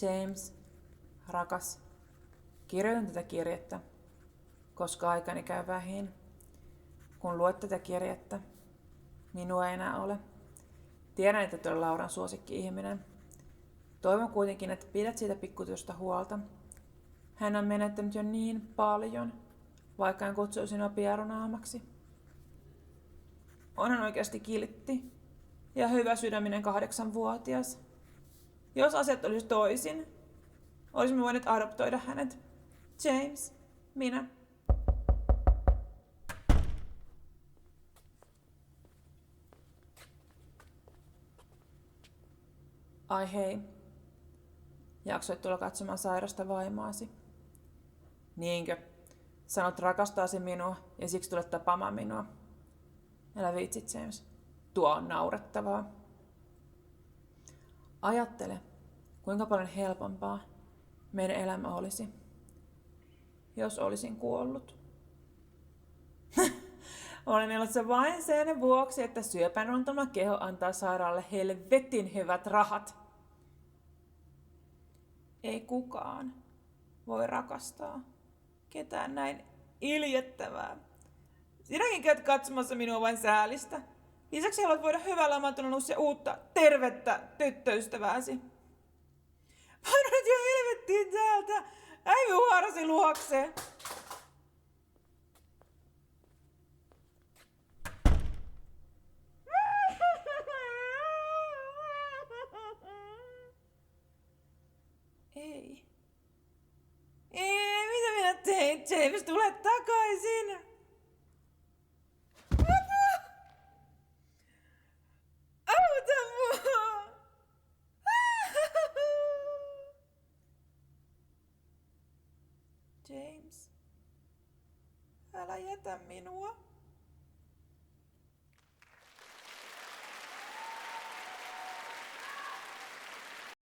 James, rakas, kirjoitan tätä kirjettä, koska aikani käy vähin. Kun luet tätä kirjettä, minua ei enää ole. Tiedän, että et ole Lauran suosikki-ihminen. Toivon kuitenkin, että pidät siitä pikkutyöstä huolta. Hän on menettänyt jo niin paljon, vaikka en kutsuisi sinua pierunaamaksi. On hän oikeasti kiltti ja hyvä sydäminen 8-vuotias. Jos asiat olisi toisin, olisimme voineet adoptoida hänet. James, minä. Ai hei. Jaksoit tulla katsomaan sairasta vaimoasi. Niinkö? Sanot rakastaasi minua ja siksi tulet tapaamaan minua. Älä viitsit, James. Tuo on naurettavaa. Ajattele, kuinka paljon helpompaa meidän elämä olisi, jos olisin kuollut. Olen elossa vain sen vuoksi, että syöpän runtama keho antaa sairaalle helvetin hyvät rahat. Ei kukaan voi rakastaa ketään näin iljettävää. Sinäkin käyt katsomassa minua vain säälistä. Lisäksi haluat voida hyvällä omatunnolla ja uutta, tervettä tyttöystävääsi. Paino nyt jo helvettiin täältä! Äivy huorasi luokse! Ei. Ei, mitä minä tein? James, tule takaisin! Auta mua! James, älä jätä minua.